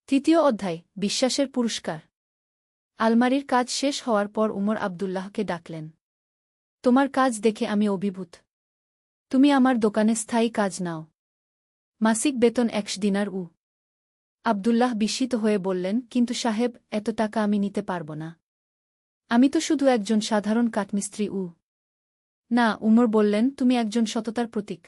Speaker 1: তৃতীয় অধ্যায়। বিশ্বাসের পুরস্কার। আলমারির কাজ শেষ হওয়ার পর উমর আব্দুল্লাহকে ডাকলেন। তোমার কাজ দেখে আমি অভিভূত। তুমি আমার দোকানে স্থায়ী কাজ নাও। মাসিক বেতন 100 দিনার। আব্দুল্লাহ বিস্মিত হয়ে বললেন, কিন্তু সাহেব, এত টাকা আমি নিতে পারব না। আমি তো শুধু একজন সাধারণ কাঠমিস্ত্রি। না, উমর বললেন, তুমি একজন সততার প্রতীক।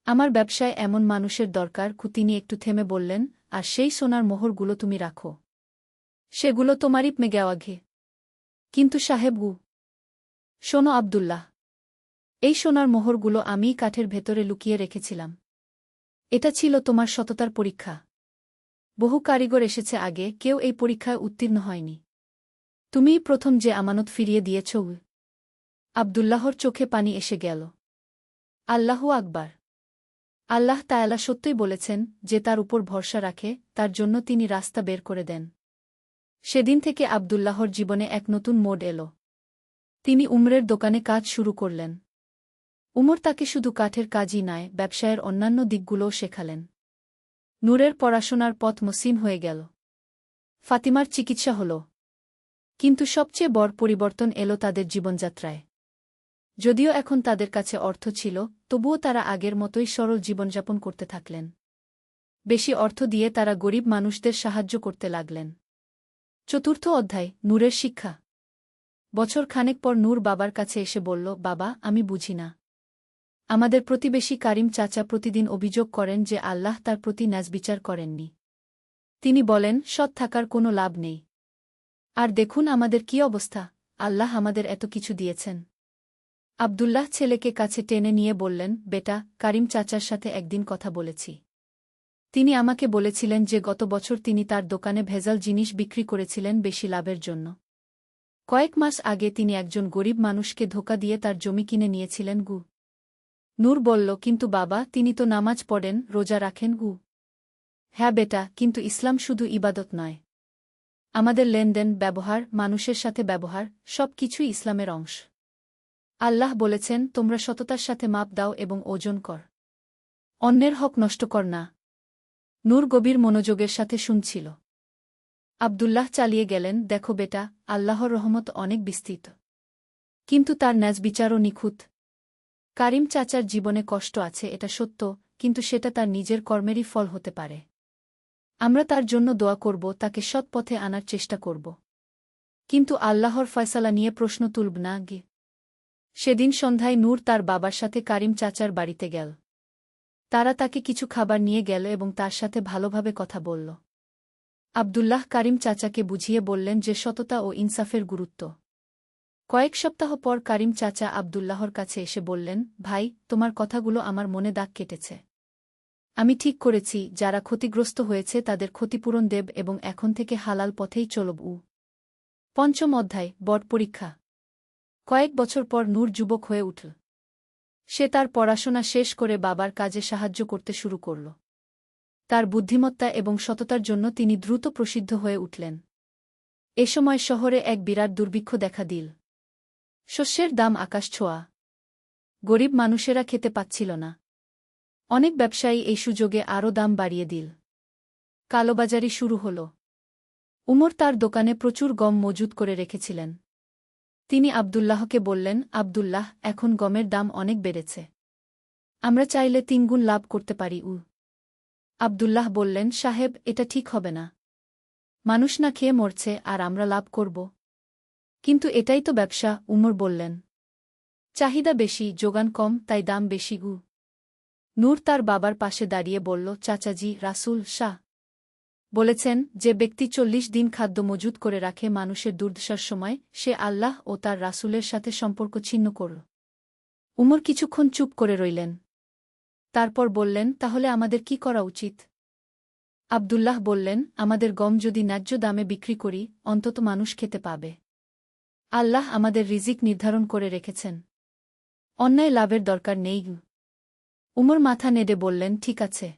Speaker 1: আমার ব্যবসায় এমন মানুষের দরকার। তিনি একটু থেমে বললেন, আর সেই সোনার মোহরগুলো তুমি রাখো। সেগুলো তোমারই মেগাওয়াঘে। কিন্তু সাহেব। শোনো আব্দুল্লাহ, এই সোনার মোহরগুলো আমিই কাঠের ভেতরে লুকিয়ে রেখেছিলাম। এটা ছিল তোমার সততার পরীক্ষা। বহু কারিগর এসেছে আগে, কেউ এই পরীক্ষায় উত্তীর্ণ হয়নি। তুমিই প্রথম যে আমানত ফিরিয়ে দিয়েছ। আব্দুল্লাহর চোখে পানি এসে গেল। আল্লাহু আকবার! আল্লাহ তাআলা সত্যই বলেছেন, যে তার উপর ভরসা রাখে, তার জন্য তিনি রাস্তা বের করে দেন। সেদিন থেকে আব্দুল্লাহর জীবনে এক নতুন মোড় এল। তিনি উমরের দোকানে কাজ শুরু করলেন। উমর তাকে শুধু কাঠের কাজই নয়, ব্যবসায়ের অন্যান্য দিকগুলোও শেখালেন। নূরের পড়াশোনার পথ মসৃণ হয়ে গেল। ফাতিমার চিকিৎসা হল। কিন্তু সবচেয়ে বড় পরিবর্তন এল তাদের জীবনযাত্রায়। যদিও এখন তাদের কাছে অর্থ ছিল, তবুও তারা আগের মতোই সরল জীবনযাপন করতে থাকলেন। বেশি অর্থ দিয়ে তারা গরিব মানুষদের সাহায্য করতে লাগলেন। চতুর্থ অধ্যায়, নূরের শিক্ষা। বছর খানেক পর নূর বাবার কাছে এসে বলল, বাবা, আমি বুঝি না। আমাদের প্রতিবেশী কারিম চাচা প্রতিদিন অভিযোগ করেন যে আল্লাহ তার প্রতি ন্যায়বিচার করেননি। তিনি বলেন, সৎ থাকার কোনো লাভ নেই। আর দেখুন আমাদের কি অবস্থা, আল্লাহ আমাদের এত কিছু দিয়েছেন। আব্দুল্লাহ ছেলেকে কাছে টেনে নিয়ে বললেন, বেটা, কারিম চাচার সাথে একদিন কথা বলেছি। তিনি আমাকে বলেছিলেন যে গত বছর তিনি তার দোকানে ভেজাল জিনিস বিক্রি করেছিলেন বেশি লাভের জন্য। কয়েক মাস আগে তিনি একজন গরিব মানুষকে ধোঁকা দিয়ে তার জমি কিনে নিয়েছিলেন। নূর বলল, কিন্তু বাবা, তিনি তো নামাজ পড়েন, রোজা রাখেন। হ্যাঁ বেটা, কিন্তু ইসলাম শুধু ইবাদত নয়। আমাদের লেনদেন, ব্যবহার, মানুষের সাথে ব্যবহার, সব কিছুই ইসলামের অংশ। আল্লাহ বলেছেন, তোমরা সততার সাথে মাপ দাও এবং ওজন কর। অন্যের হক নষ্ট কর না। নূর গভীর মনোযোগের সাথে শুনছিল। আব্দুল্লাহ চালিয়ে গেলেন, দেখো বেটা, আল্লাহর রহমত অনেক বিস্তৃত। কিন্তু তার ন্যায়বিচারও নিখুঁত। কারিম চাচার জীবনে কষ্ট আছে, এটা সত্য, কিন্তু সেটা তার নিজের কর্মেরই ফল হতে পারে। আমরা তার জন্য দোয়া করব, তাকে সৎ পথে আনার চেষ্টা করব। কিন্তু আল্লাহর ফয়সালা নিয়ে প্রশ্ন তুলব না। সেদিন সন্ধ্যায় নূর তার বাবার সাথে কারিম চাচার বাড়িতে গেল। তারা তাকে কিছু খাবার নিয়ে গেল এবং তার সাথে ভালোভাবে কথা বলল। আব্দুল্লাহ কারিম চাচাকে বুঝিয়ে বললেন যে সততা ও ইনসাফের গুরুত্ব। কয়েক সপ্তাহ পর কারিম চাচা আব্দুল্লাহর কাছে এসে বললেন, ভাই, তোমার কথাগুলো আমার মনে দাগ কেটেছে। আমি ঠিক করেছি, যারা ক্ষতিগ্রস্ত হয়েছে তাদের ক্ষতিপূরণ দেব এবং এখন থেকে হালাল পথেই চলব। পঞ্চম অধ্যায়, বড় পরীক্ষা। কয়েক বছর পর নূর যুবক হয়ে উঠল। সে তার পড়াশোনা শেষ করে বাবার কাজে সাহায্য করতে শুরু করল। তার বুদ্ধিমত্তা এবং সততার জন্য তিনি দ্রুত প্রসিদ্ধ হয়ে উঠলেন। এ সময় শহরে এক বিরাট দুর্ভিক্ষ দেখা দিল। শস্যের দাম আকাশ ছোঁয়া। গরিব মানুষেরা খেতে পাচ্ছিল না। অনেক ব্যবসায়ী এই সুযোগে আরও দাম বাড়িয়ে দিল। কালোবাজারি শুরু হল। উমর তার দোকানে প্রচুর গম মজুত করে রেখেছিলেন। তিনি আব্দুল্লাহকে বললেন, আব্দুল্লাহ, এখন গমের দাম অনেক বেড়েছে। আমরা চাইলে 3 গুণ লাভ করতে পারি। আব্দুল্লাহ বললেন, সাহেব, এটা ঠিক হবে না। মানুষ না খেয়ে মরছে আর আমরা লাভ করব। কিন্তু এটাই তো ব্যবসা, উমর বললেন। চাহিদা বেশি, যোগান কম, তাই দাম বেশি। নূর তার বাবার পাশে দাঁড়িয়ে বলল, চাচাজি, রাসূল শাহ বলেছেন, যে ব্যক্তি 40 দিন খাদ্য মজুত করে রাখে মানুষের দুর্দশার সময়, সে আল্লাহ ও তার রাসূলের সাথে সম্পর্ক ছিন্ন করল। উমর কিছুক্ষণ চুপ করে রইলেন। তারপর বললেন, তাহলে আমাদের কি করা উচিত? আব্দুল্লাহ বললেন, আমাদের গম যদি ন্যায্য দামে বিক্রি করি, অন্তত মানুষ খেতে পাবে। আল্লাহ আমাদের রিজিক নির্ধারণ করে রেখেছেন। অন্যায় লাভের দরকার নেই। উমর মাথা নেড়ে বললেন, ঠিক আছে।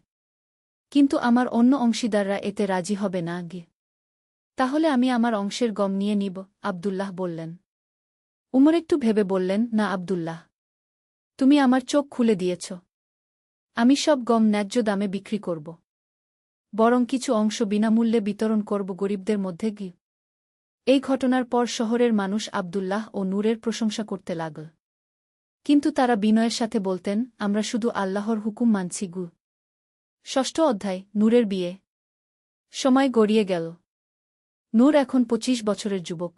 Speaker 1: কিন্তু আমার অন্য অংশীদাররা এতে রাজি হবে না। তাহলে আমি আমার অংশের গম নিয়ে নিব, আব্দুল্লাহ বললেন। উমর একটু ভেবে বললেন, না আব্দুল্লাহ, তুমি আমার চোখ খুলে দিয়েছ। আমি সব গম ন্যায্য দামে বিক্রি করব। বরং কিছু অংশ বিনামূল্যে বিতরণ করব গরিবদের মধ্যে। এই ঘটনার পর শহরের মানুষ আব্দুল্লাহ ও নূরের প্রশংসা করতে লাগল। কিন্তু তারা বিনয়ের সাথে বলতেন, আমরা শুধু আল্লাহর হুকুম মানছি। ষষ্ঠ অধ্যায়, নূরের বিয়ে। সময় গড়িয়ে গেল। নূর এখন 25 বছরের যুবক।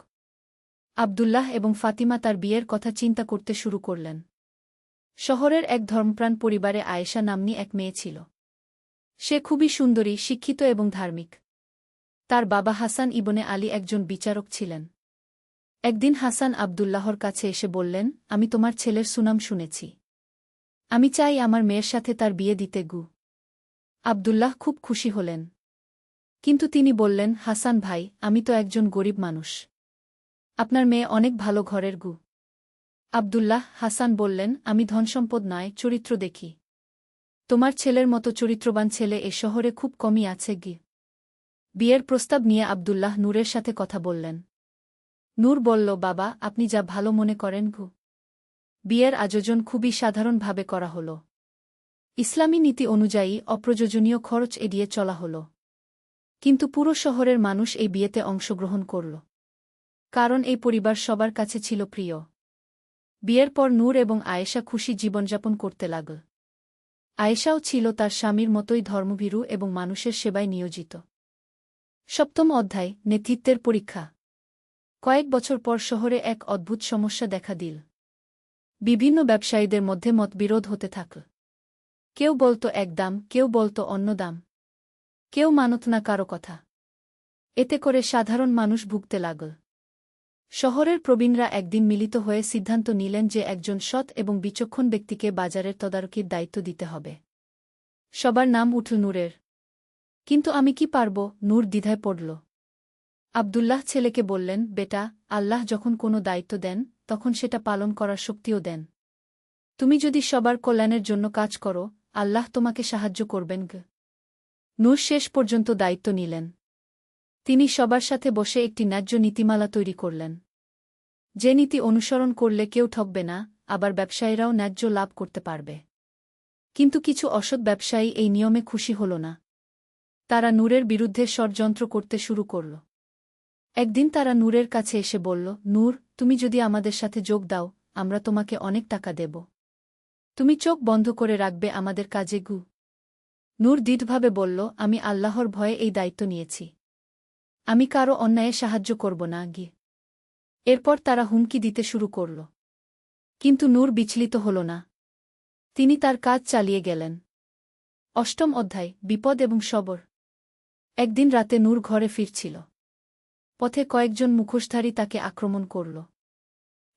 Speaker 1: আব্দুল্লাহ এবং ফাতিমা তার বিয়ের কথা চিন্তা করতে শুরু করলেন। শহরের এক ধর্মপ্রাণ পরিবারে আয়েশা নাম্নী এক মেয়ে ছিল। সে খুবই সুন্দরী, শিক্ষিত এবং ধার্মিক। তার বাবা হাসান ইবনে আলী একজন বিচারক ছিলেন। একদিন হাসান আব্দুল্লাহর কাছে এসে বললেন, আমি তোমার ছেলের সুনাম শুনেছি। আমি চাই আমার মেয়ের সাথে তার বিয়ে দিতে। আব্দুল্লাহ খুব খুশি হলেন। কিন্তু তিনি বললেন, হাসান ভাই, আমি তো একজন গরিব মানুষ। আপনার মেয়ে অনেক ভালো ঘরের। আব্দুল্লাহ হাসান বললেন, আমি ধনসম্পদ নয়, চরিত্র দেখি। তোমার ছেলের মতো চরিত্রবান ছেলে এ শহরে খুব কমই আছে গি। বিয়ের প্রস্তাব নিয়ে আব্দুল্লাহ নূরের সাথে কথা বললেন। নূর বলল, বাবা, আপনি যা ভালো মনে করেন গু। বিয়ের আয়োজন খুবই সাধারণভাবে করা হল। ইসলামী নীতি অনুযায়ী অপ্রয়োজনীয় খরচ এড়িয়ে চলা হল। কিন্তু পুরো শহরের মানুষ এই বিয়েতে অংশগ্রহণ করল। কারণ এই পরিবার সবার কাছে ছিল প্রিয়। বিয়ের পর নূর এবং আয়েশা খুশি জীবনযাপন করতে লাগল। আয়েশাও ছিল তার স্বামীর মতোই ধর্মভীরু এবং মানুষের সেবায় নিয়োজিত। সপ্তম অধ্যায়, নেতৃত্বের পরীক্ষা। কয়েক বছর পর শহরে এক অদ্ভুত সমস্যা দেখা দিল। বিভিন্ন ব্যবসায়ীদের মধ্যে মতবিরোধ হতে থাকল। কেউ বলত এক দাম, কেউ বলত অন্য দাম। কেউ মানত না কারো কথা। এতে করে সাধারণ মানুষ ভুগতে লাগল। শহরের প্রবীণরা একদিন মিলিত হয়ে সিদ্ধান্ত নিলেন যে একজন সৎ এবং বিচক্ষণ ব্যক্তিকে বাজারের তদারকির দায়িত্ব দিতে হবে। সবার নাম উঠল নূরের। কিন্তু আমি কি পারব? নূর দ্বিধায় পড়ল। আব্দুল্লাহ ছেলেকে বললেন, বেটা, আল্লাহ যখন কোনো দায়িত্ব দেন তখন সেটা পালন করার শক্তিও দেন। তুমি যদি সবার কল্যাণের জন্য কাজ করো, আল্লাহ তোমাকে সাহায্য করবেন গ। নূর শেষ পর্যন্ত দায়িত্ব নিলেন। তিনি সবার সাথে বসে একটি ন্যায্য নীতিমালা তৈরি করলেন। যে নীতি অনুসরণ করলে কেউ ঠকবে না, আবার ব্যবসায়ীরাও ন্যায্য লাভ করতে পারবে। কিন্তু কিছু অসৎ ব্যবসায়ী এই নিয়মে খুশি হল না। তারা নূরের বিরুদ্ধে ষড়যন্ত্র করতে শুরু করল। একদিন তারা নূরের কাছে এসে বলল, নূর, তুমি যদি আমাদের সাথে যোগ দাও, আমরা তোমাকে অনেক টাকা দেব। তুমি চোখ বন্ধ করে রাখবে আমাদের কাজে গু। নূর দৃঢ়ভাবে বলল, আমি আল্লাহর ভয়ে এই দায়িত্ব নিয়েছি। আমি কারো অন্যায়ে সাহায্য করব না গি। এরপর তারা হুমকি দিতে শুরু করল। কিন্তু নূর বিচলিত হল না। তিনি তার কাজ চালিয়ে গেলেন। অষ্টম অধ্যায়, বিপদ এবং সবর। একদিন রাতে নূর ঘরে ফিরছিল। পথে কয়েকজন মুখোশধারী তাকে আক্রমণ করল।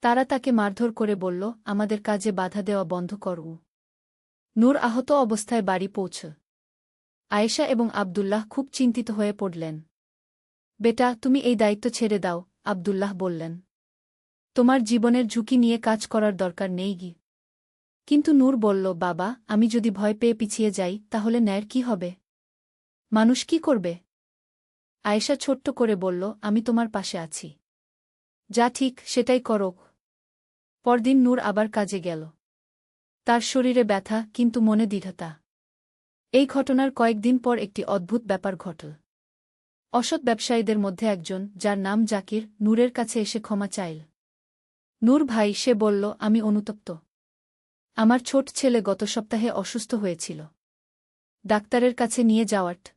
Speaker 1: তারা তাকে মারধর করে বলল, আমাদের কাজে বাধা দেওয়া বন্ধ করু। নূর আহত অবস্থায় বাড়ি পৌঁছ। আয়েশা এবং আব্দুল্লাহ খুব চিন্তিত হয়ে পড়লেন। বেটা, তুমি এই দায়িত্ব ছেড়ে দাও, আব্দুল্লাহ বললেন। তোমার জীবনের ঝুঁকি নিয়ে কাজ করার দরকার নেই গি। কিন্তু নূর বলল, বাবা, আমি যদি ভয় পেয়ে পিছিয়ে যাই তাহলে ন্যায়ের কি হবে? মানুষ কি করবে? আয়েশা ছোট্ট করে বলল, আমি তোমার পাশে আছি। যা ঠিক সেটাই করো। পরদিন নূর আবার কাজে গেল। তার শরীরে ব্যথা, কিন্তু মনে দৃঢ়তা। এই ঘটনার কয়েকদিন পর একটি অদ্ভুত ব্যাপার ঘটল। অসৎ ব্যবসায়ীদের মধ্যে একজন, যার নাম জাকির, নূরের কাছে এসে ক্ষমা চাইল। নূর ভাই, সে বলল, আমি অনুতপ্ত। আমার ছোট ছেলে গত সপ্তাহে অসুস্থ হয়েছিল। ডাক্তারের কাছে নিয়ে যাওয়াট।